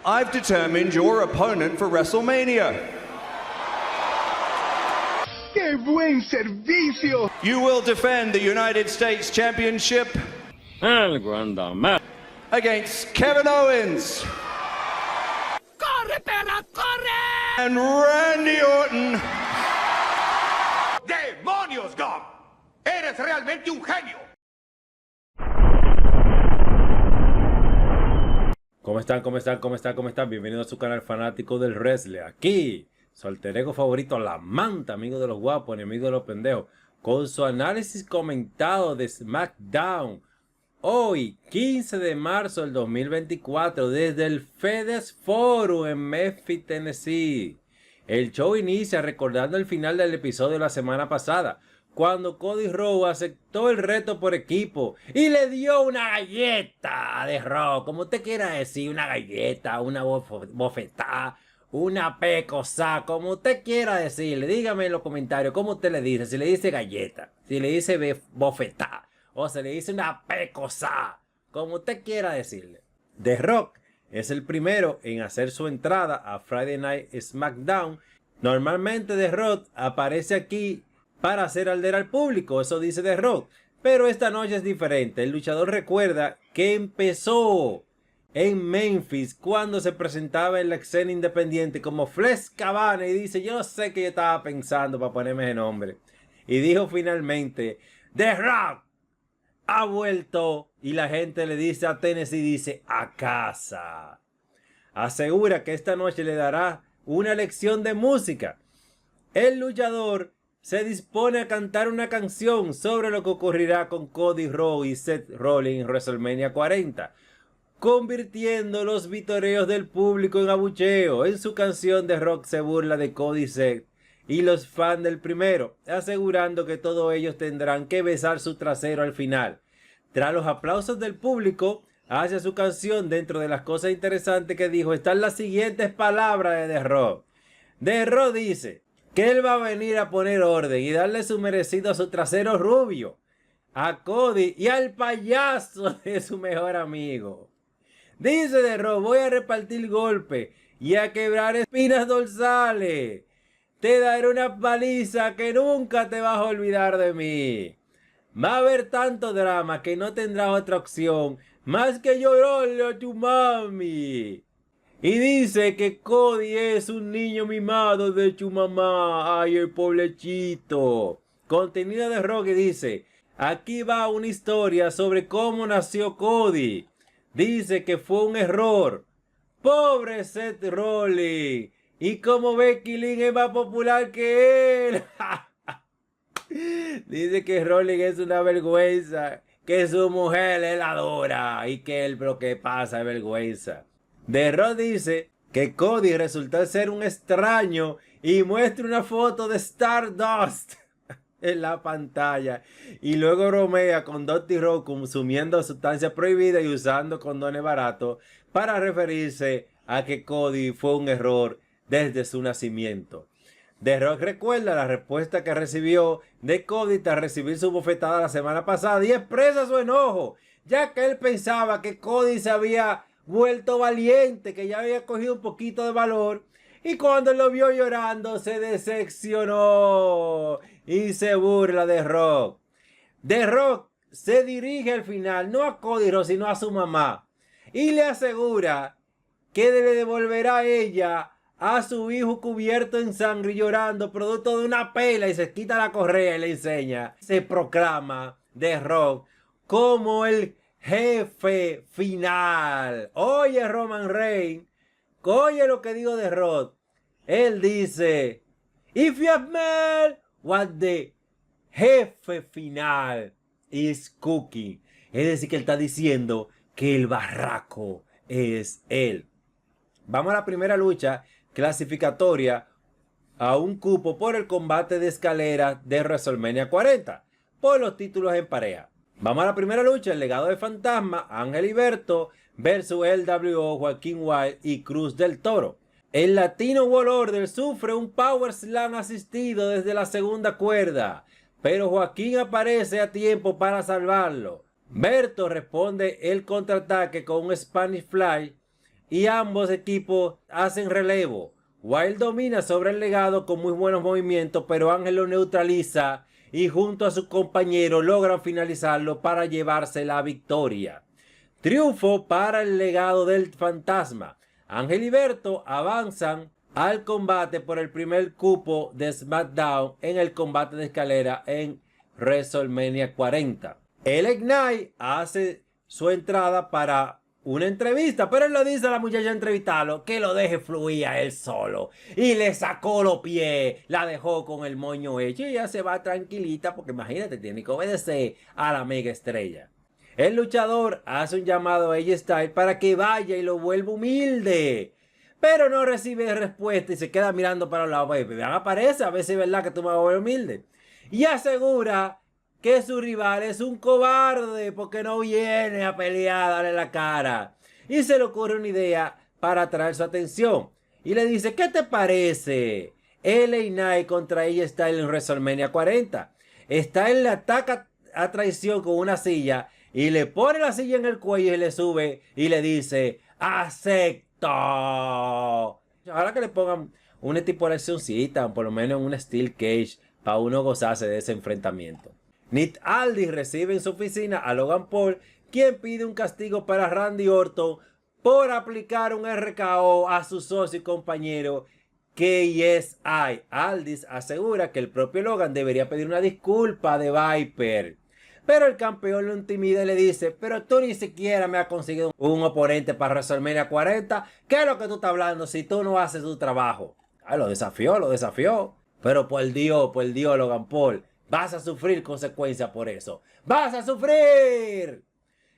I've determined your opponent for WrestleMania. ¡Qué buen servicio! You will defend the United States Championship El Grandama against Kevin Owens. ¡Corre, perra, corre! And Randy Orton. ¡Demonios, Gong! ¡Eres realmente un genio! ¿Cómo están? ¿Cómo están? ¿Cómo están? ¿Cómo están? Bienvenidos a su canal fanático del wrestling. Aquí, su alter ego favorito, La Manta, amigo de los guapos, enemigo de los pendejos, con su análisis comentado de SmackDown. Hoy, 15 de marzo del 2024, desde el FedEx Forum en Memphis, Tennessee. El show inicia recordando el final del episodio de la semana pasada, cuando Cody Rhodes aceptó el reto por equipo y le dio una galleta de Rhodes, como usted quiera decir, una galleta, una bofetada, una pecosa, como usted quiera decirle. Dígame en los comentarios cómo usted le dice, si le dice galleta, si le dice bofetada, o se le dice una pecosa, como usted quiera decirle. The Rock es el primero en hacer su entrada a Friday Night SmackDown. Normalmente The Rock aparece aquí para hacer arder al público, eso dice The Rock. Pero esta noche es diferente. El luchador recuerda que empezó en Memphis cuando se presentaba en la escena independiente como Flex Cabana y dice, yo sé que yo estaba pensando para ponerme ese nombre. Y dijo finalmente, The Rock ha vuelto, y la gente le dice a Tennessee, dice, a casa. Asegura que esta noche le dará una lección de música. El luchador se dispone a cantar una canción sobre lo que ocurrirá con Cody Rhodes y Seth Rollins en WrestleMania 40, convirtiendo los vitoreos del público en abucheo. En su canción, The Rock se burla de Cody y Seth y los fans del primero, asegurando que todos ellos tendrán que besar su trasero al final. Tras los aplausos del público hacia su canción, dentro de las cosas interesantes que dijo están las siguientes palabras de The Rock. The Rock dice que él va a venir a poner orden y darle su merecido a su trasero rubio, a Cody y al payaso de su mejor amigo. Dice The Rock, voy a repartir golpes y a quebrar espinas dorsales. Te daré una paliza que nunca te vas a olvidar de mí. Va a haber tanto drama que no tendrás otra opción más que llorarle a tu mami. Y dice que Cody es un niño mimado de su mamá. Ay, el pobrecito. Contenido de Rock dice, aquí va una historia sobre cómo nació Cody. Dice que fue un error. Pobre Seth Rollins. Y como Becky Lynch es más popular que él. Dice que Rollins es una vergüenza. Que su mujer es la adora. Y que él lo que pasa es vergüenza. The Rock dice que Cody resultó ser un extraño y muestra una foto de Stardust en la pantalla. Y luego bromea con Dusty Rhodes consumiendo sustancias prohibidas y usando condones baratos para referirse a que Cody fue un error desde su nacimiento. The Rock recuerda la respuesta que recibió de Cody tras recibir su bofetada la semana pasada y expresa su enojo, ya que él pensaba que Cody se había vuelto valiente, que ya había cogido un poquito de valor, y cuando lo vio llorando se decepcionó y se burla de Rock. The Rock se dirige al final no a Cody Rhodes sino a su mamá y le asegura que le devolverá a ella a su hijo cubierto en sangre y llorando producto de una pela, y se quita la correa y le enseña. Se proclama The Rock como el jefe final. Oye, Roman Reigns, oye lo que digo de Rock. Él dice, if you have met what the jefe final is cooking. Es decir, que él está diciendo que el barraco es él. Vamos a la primera lucha clasificatoria a un cupo por el combate de escalera de WrestleMania 40 por los títulos en pareja. Vamos a la primera lucha, el legado de Fantasma, Ángel Iberto versus el LWO, Joaquín Wilde y Cruz del Toro. El Latino World Order sufre un Power Slam asistido desde la segunda cuerda, pero Joaquín aparece a tiempo para salvarlo. Berto responde el contraataque con un Spanish Fly y ambos equipos hacen relevo. Wild domina sobre el legado con muy buenos movimientos, pero Ángel lo neutraliza y junto a su compañero logran finalizarlo para llevarse la victoria. Triunfo para el legado del fantasma. Ángel y Berto avanzan al combate por el primer cupo de SmackDown en el combate de escalera en WrestleMania 40. LA Knight hace su entrada para una entrevista, pero él le dice a la muchacha entrevistarlo que lo deje fluir a él solo. Y le sacó los pies, la dejó con el moño hecho y ella se va tranquilita porque imagínate, tiene que obedecer a la mega estrella. El luchador hace un llamado a AJ Styles para que vaya y lo vuelva humilde. Pero no recibe respuesta y se queda mirando para los lados. Baby, aparece a ver si es verdad que tú me vas a volver humilde. Y asegura que su rival es un cobarde porque no viene a pelear, a darle la cara. Y se le ocurre una idea para atraer su atención. Y le dice, ¿qué te parece? LA Knight contra AJ Styles en WrestleMania 40. Styles le ataca a traición con una silla y le pone la silla en el cuello y le sube y le dice, acepto. Ahora que le pongan una estipulacióncita, por lo menos una steel cage, para uno gozarse de ese enfrentamiento. Nick Aldis recibe en su oficina a Logan Paul, quien pide un castigo para Randy Orton por aplicar un RKO a su socio y compañero KSI. Aldis asegura que el propio Logan debería pedir una disculpa de Viper. Pero el campeón lo intimida y le dice, pero tú ni siquiera me has conseguido un oponente para WrestleMania 40. ¿Qué es lo que tú estás hablando si tú no haces tu trabajo? Ah, lo desafió. Pero por Dios, Logan Paul, vas a sufrir consecuencias por eso. ¡Vas a sufrir!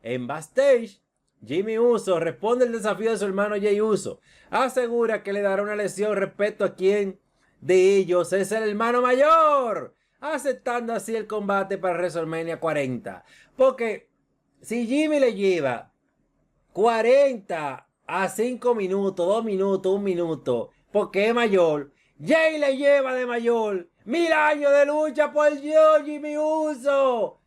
En backstage, Jimmy Uso responde el desafío de su hermano Jey Uso. Asegura que le dará una lección respecto a quién de ellos es el hermano mayor, aceptando así el combate para WrestleMania 40. Porque si Jimmy le lleva 40 a 5 minutos, 2 minutos, 1 minuto, porque es mayor, Jay le lleva de mayor 1000 años de lucha por Dios, Jimmy Uso.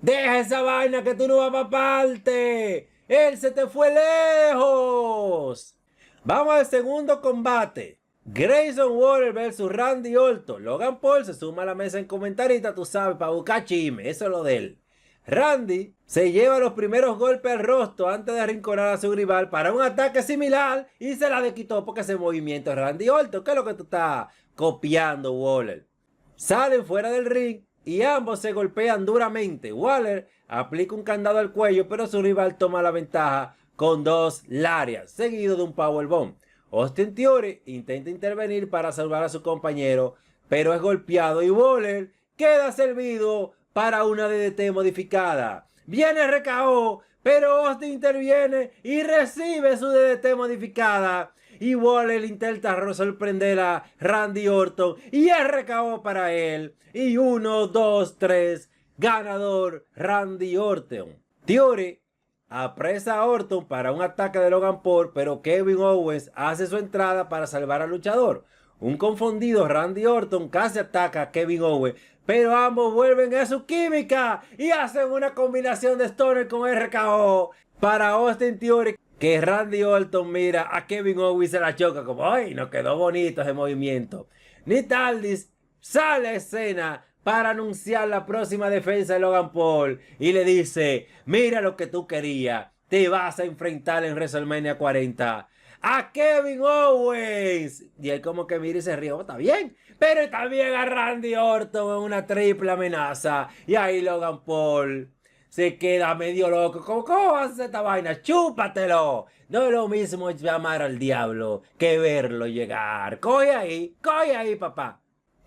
Deja esa vaina que tú no vas para parte. Él se te fue lejos. Vamos al segundo combate. Grayson Waller versus Randy Orton. Logan Paul se suma a la mesa en comentarista, tú sabes, para buscar chisme. Eso es lo de él. Randy se lleva los primeros golpes al rostro antes de arrinconar a su rival para un ataque similar y se la desquitó porque ese movimiento es Randy Orton. ¿Qué es lo que tú estás copiando, Waller? Salen fuera del ring y ambos se golpean duramente. Waller aplica un candado al cuello, pero su rival toma la ventaja con 2 lariats, seguido de un powerbomb. Austin Theory intenta intervenir para salvar a su compañero, pero es golpeado y Waller queda servido para una DDT modificada. Viene RKO, pero Austin interviene y recibe su DDT modificada. Y Waller intenta sorprender a Randy Orton y RKO para él. Y 1, 2, 3, ganador Randy Orton. Theory apresa a Orton para un ataque de Logan Paul, pero Kevin Owens hace su entrada para salvar al luchador. Un confundido Randy Orton casi ataca a Kevin Owens, pero ambos vuelven a su química y hacen una combinación de Stoner con RKO para Austin Theory, que Randy Orton mira a Kevin Owens y se la choca como, ¡ay! Nos quedó bonito ese movimiento. Nick Aldis sale a escena para anunciar la próxima defensa de Logan Paul y le dice, mira lo que tú querías, te vas a enfrentar en WrestleMania 40 a Kevin Owens. Y él como que mira y se ríe, oh, está bien, pero también a Randy Orton en una triple amenaza. Y ahí Logan Paul se queda medio loco, ¿cómo vas a hacer esta vaina? ¡Chúpatelo! No es lo mismo llamar al diablo que verlo llegar. Coge ahí, papá.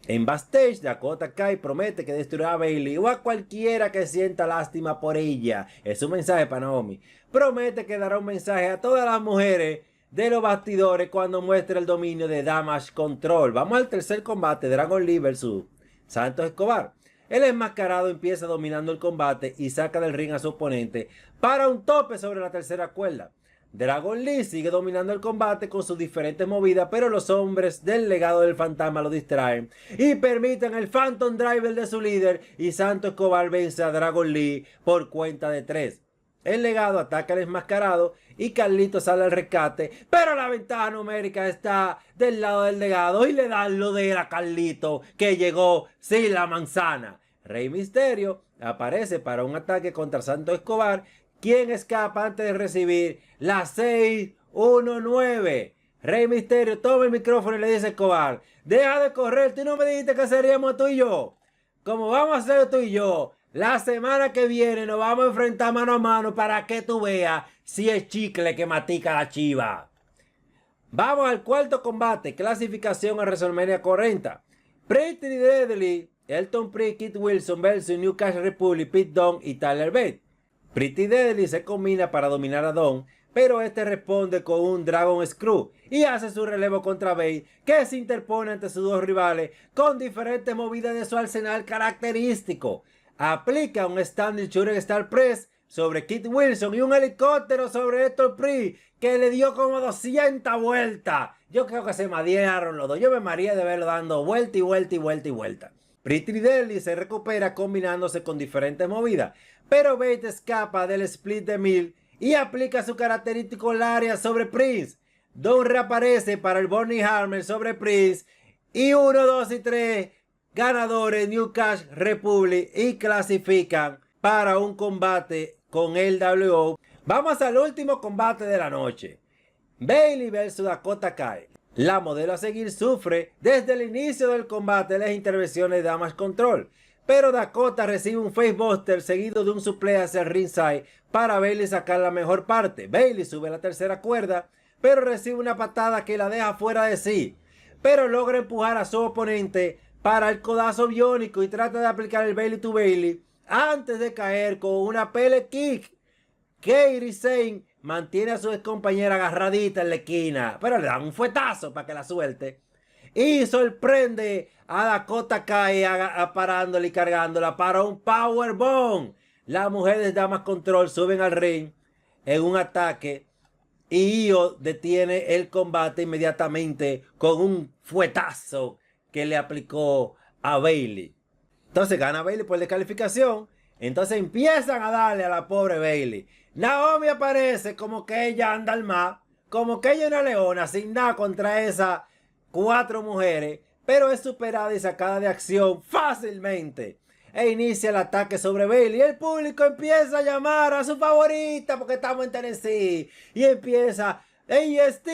En backstage, Dakota Kai promete que destruirá a Bayley o a cualquiera que sienta lástima por ella. Es un mensaje para Naomi. Promete que dará un mensaje a todas las mujeres de los bastidores cuando muestre el dominio de Damage Control. Vamos al tercer combate, Dragon Lee vs Santos Escobar. El enmascarado empieza dominando el combate y saca del ring a su oponente para un tope sobre la tercera cuerda. Dragon Lee sigue dominando el combate con sus diferentes movidas, pero los hombres del legado del fantasma lo distraen y permiten el Phantom Driver de su líder y Santos Escobar vence a Dragon Lee por cuenta de 3. El Legado ataca al enmascarado y Carlito sale al rescate, pero la ventaja numérica está del lado del Legado y le dan lo de a Carlito, que llegó sin la manzana. Rey Misterio aparece para un ataque contra Santo Escobar, quien escapa antes de recibir la 619. Rey Misterio toma el micrófono y le dice a Escobar: deja de correr, tú no me dijiste que seríamos tú y yo. Como vamos a hacer tú y yo, la semana que viene nos vamos a enfrentar mano a mano para que tú veas si es chicle que matica la chiva. Vamos al cuarto combate, clasificación a WrestleMania 40. Pretty Deadly, Elton Priest, Kit Wilson versus New Cash Republic, Pete Dunne y Tyler Bate. Pretty Deadly se combina para dominar a Dunne, pero este responde con un Dragon Screw y hace su relevo contra Bate, que se interpone ante sus dos rivales con diferentes movidas de su arsenal característico. Aplica un Standing Shooting Star Press sobre Kit Wilson y un helicóptero sobre Elton Priest, que le dio como 200 vueltas. Yo creo que se marearon los dos. Yo me mareé de verlo dando vuelta y vuelta y vuelta y vuelta. Pretty Deadly se recupera combinándose con diferentes movidas, pero Bate escapa del split de Mil y aplica su característico Lariat sobre Prince. Dunne reaparece para el Burning Hammer sobre Prince y 1, 2 y 3 ganadores New Cash Republic y clasifican para un combate con el WO. Vamos al último combate de la noche. Bayley vs Dakota Kai. La modelo a seguir sufre desde el inicio del combate las intervenciones de Damage Control, pero Dakota recibe un facebuster seguido de un suple hacia el ringside para Bayley sacar la mejor parte. Bayley sube a la tercera cuerda, pero recibe una patada que la deja fuera de sí, pero logra empujar a su oponente para el codazo biónico y trata de aplicar el Bayley to Bayley antes de caer con una pele kick. Kairi Sane mantiene a su compañera agarradita en la esquina, pero le dan un fuetazo para que la suelte y sorprende a Dakota Kai parándola y cargándola para un powerbomb. Las mujeres de Damage Control suben al ring en un ataque y Io detiene el combate inmediatamente con un fuetazo que le aplicó a Bayley. Entonces gana Bayley por descalificación. Entonces empiezan a darle a la pobre Bayley. Naomi aparece como que ella anda al mar, como que ella es una leona sin nada contra esas 4 mujeres, pero es superada y sacada de acción fácilmente. E inicia el ataque sobre Bayley. Y el público empieza a llamar a su favorita porque estamos en Tennessee. Y empieza EST,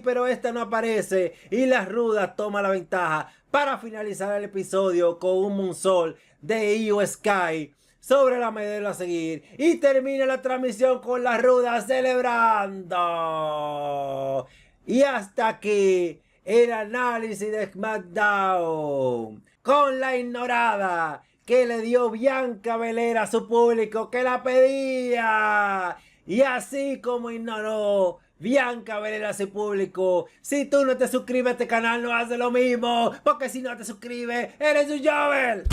pero esta no aparece. Y la Ruda toma la ventaja para finalizar el episodio con un moonsault de Io Sky sobre la medalla a seguir. Y termina la transmisión con la Ruda celebrando. Y hasta aquí el análisis de SmackDown con la ignorada que le dio Bianca Belair a su público que la pedía. Y así como ignoró Bianca Belair a su público, si tú no te suscribes a este canal no haces lo mismo, porque si no te suscribes eres un Jovel.